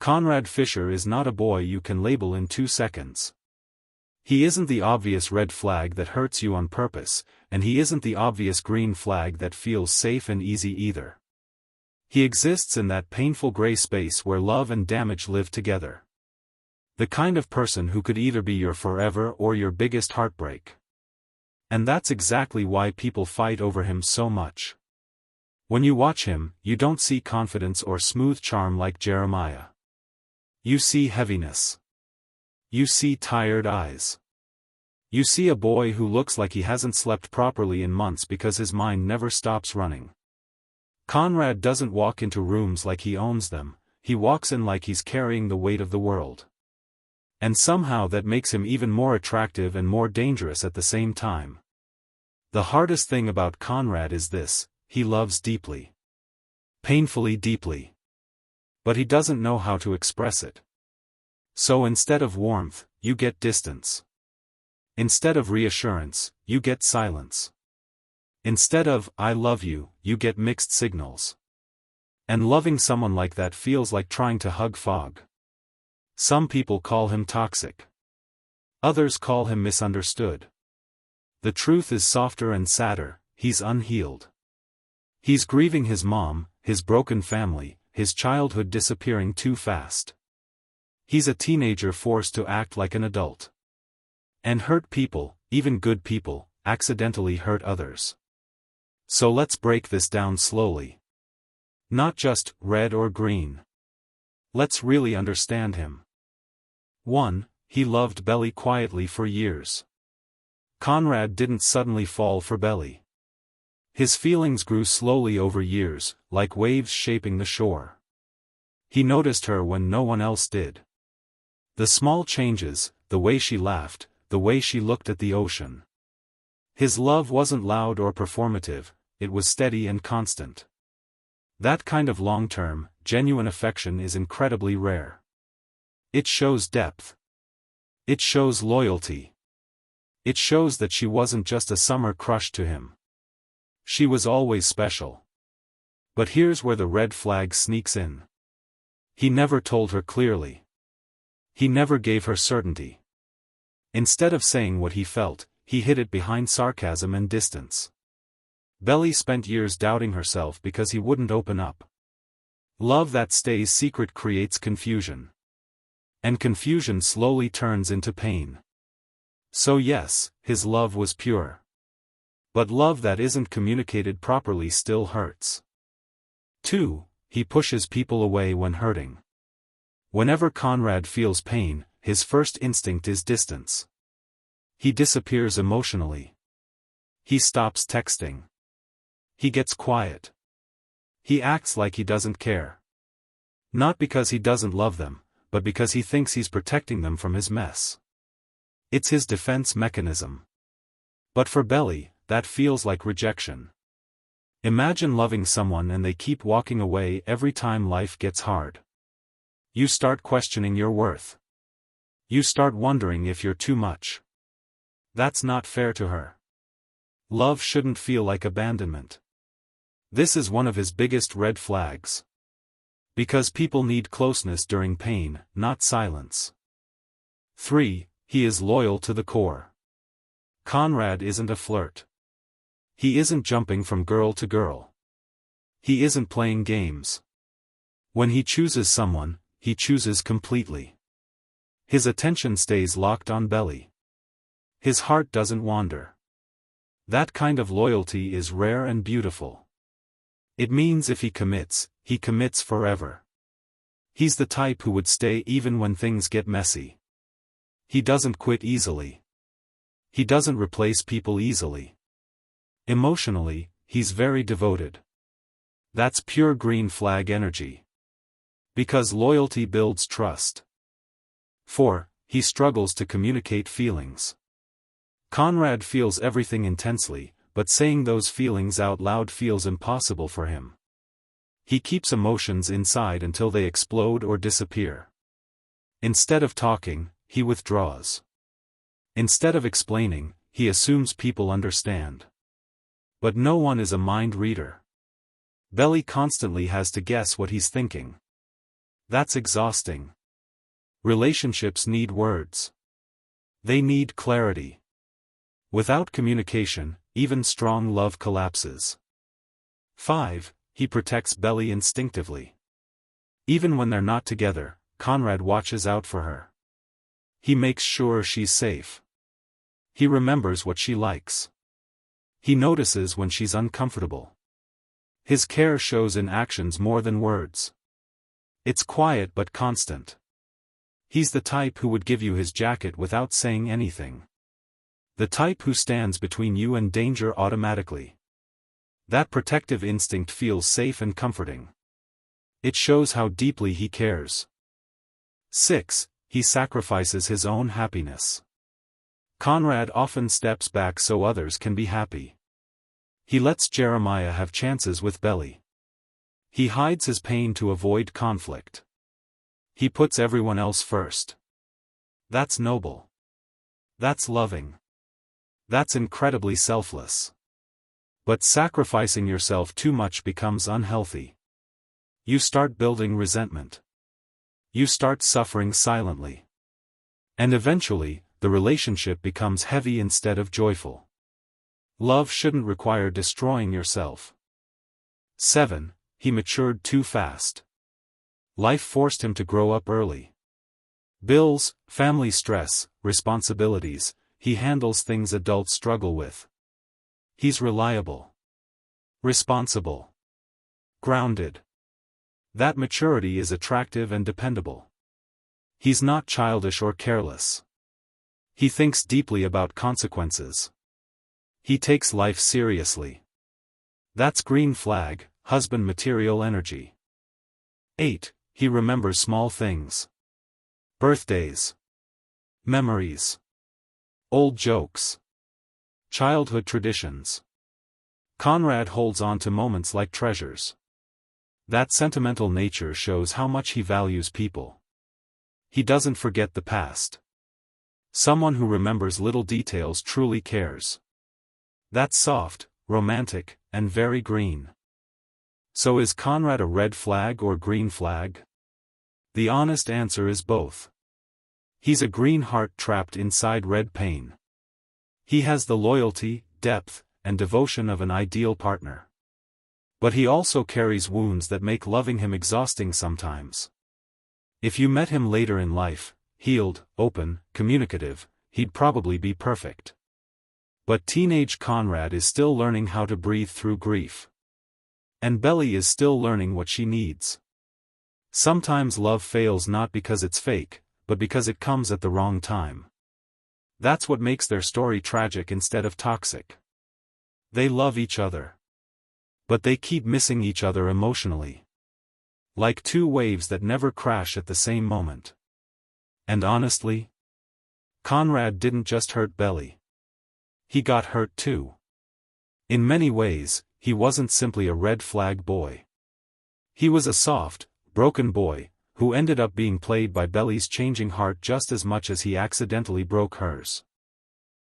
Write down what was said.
Conrad Fisher is not a boy you can label in 2 seconds. He isn't the obvious red flag that hurts you on purpose, and he isn't the obvious green flag that feels safe and easy either. He exists in that painful gray space where love and damage live together. The kind of person who could either be your forever or your biggest heartbreak. And that's exactly why people fight over him so much. When you watch him, you don't see confidence or smooth charm like Jeremiah. You see heaviness. You see tired eyes. You see a boy who looks like he hasn't slept properly in months because his mind never stops running. Conrad doesn't walk into rooms like he owns them, he walks in like he's carrying the weight of the world. And somehow that makes him even more attractive and more dangerous at the same time. The hardest thing about Conrad is this: he loves deeply. Painfully deeply. But he doesn't know how to express it. So instead of warmth, you get distance. Instead of reassurance, you get silence. Instead of "I love you," you get mixed signals. And loving someone like that feels like trying to hug fog. Some people call him toxic. Others call him misunderstood. The truth is softer and sadder: he's unhealed. He's grieving his mom, his broken family, his childhood disappearing too fast. He's a teenager forced to act like an adult. And hurt people, even good people, accidentally hurt others. So let's break this down slowly. Not just red or green. Let's really understand him. 1. He loved Belly quietly for years. Conrad didn't suddenly fall for Belly. His feelings grew slowly over years, like waves shaping the shore. He noticed her when no one else did. The small changes, the way she laughed, the way she looked at the ocean. His love wasn't loud or performative, it was steady and constant. That kind of long-term, genuine affection is incredibly rare. It shows depth. It shows loyalty. It shows that she wasn't just a summer crush to him. She was always special. But here's where the red flag sneaks in. He never told her clearly. He never gave her certainty. Instead of saying what he felt, he hid it behind sarcasm and distance. Belly spent years doubting herself because he wouldn't open up. Love that stays secret creates confusion. And confusion slowly turns into pain. So yes, his love was pure. But love that isn't communicated properly still hurts. 2. He pushes people away when hurting. Whenever Conrad feels pain, his first instinct is distance. He disappears emotionally. He stops texting. He gets quiet. He acts like he doesn't care. Not because he doesn't love them, but because he thinks he's protecting them from his mess. It's his defense mechanism. But for Belly, that feels like rejection. Imagine loving someone and they keep walking away every time life gets hard. You start questioning your worth. You start wondering if you're too much. That's not fair to her. Love shouldn't feel like abandonment. This is one of his biggest red flags. Because people need closeness during pain, not silence. 3. He is loyal to the core. Conrad isn't a flirt. He isn't jumping from girl to girl. He isn't playing games. When he chooses someone, he chooses completely. His attention stays locked on Belly. His heart doesn't wander. That kind of loyalty is rare and beautiful. It means if he commits forever. He's the type who would stay even when things get messy. He doesn't quit easily. He doesn't replace people easily. Emotionally, he's very devoted. That's pure green flag energy. Because loyalty builds trust. 4. He struggles to communicate feelings. Conrad feels everything intensely, but saying those feelings out loud feels impossible for him. He keeps emotions inside until they explode or disappear. Instead of talking, he withdraws. Instead of explaining, he assumes people understand. But no one is a mind reader. Belly constantly has to guess what he's thinking. That's exhausting. Relationships need words. They need clarity. Without communication, even strong love collapses. 5. He protects Belly instinctively. Even when they're not together, Conrad watches out for her. He makes sure she's safe. He remembers what she likes. He notices when she's uncomfortable. His care shows in actions more than words. It's quiet but constant. He's the type who would give you his jacket without saying anything. The type who stands between you and danger automatically. That protective instinct feels safe and comforting. It shows how deeply he cares. 6. He sacrifices his own happiness. Conrad often steps back so others can be happy. He lets Jeremiah have chances with Belly. He hides his pain to avoid conflict. He puts everyone else first. That's noble. That's loving. That's incredibly selfless. But sacrificing yourself too much becomes unhealthy. You start building resentment. You start suffering silently. And eventually, the relationship becomes heavy instead of joyful. Love shouldn't require destroying yourself. 7. He matured too fast. Life forced him to grow up early. Bills, family stress, responsibilities, he handles things adults struggle with. He's reliable. Responsible. Grounded. That maturity is attractive and dependable. He's not childish or careless. He thinks deeply about consequences. He takes life seriously. That's green flag, husband material energy. 8. He remembers small things. Birthdays. Memories. Old jokes. Childhood traditions. Conrad holds on to moments like treasures. That sentimental nature shows how much he values people. He doesn't forget the past. Someone who remembers little details truly cares. That's soft, romantic, and very green. So is Conrad a red flag or green flag? The honest answer is both. He's a green heart trapped inside red pain. He has the loyalty, depth, and devotion of an ideal partner. But he also carries wounds that make loving him exhausting sometimes. If you met him later in life, healed, open, communicative, he'd probably be perfect. But teenage Conrad is still learning how to breathe through grief. And Belly is still learning what she needs. Sometimes love fails not because it's fake, but because it comes at the wrong time. That's what makes their story tragic instead of toxic. They love each other. But they keep missing each other emotionally. Like two waves that never crash at the same moment. And honestly, Conrad didn't just hurt Belly. He got hurt too. In many ways, he wasn't simply a red flag boy. He was a soft, broken boy, who ended up being played by Belly's changing heart just as much as he accidentally broke hers.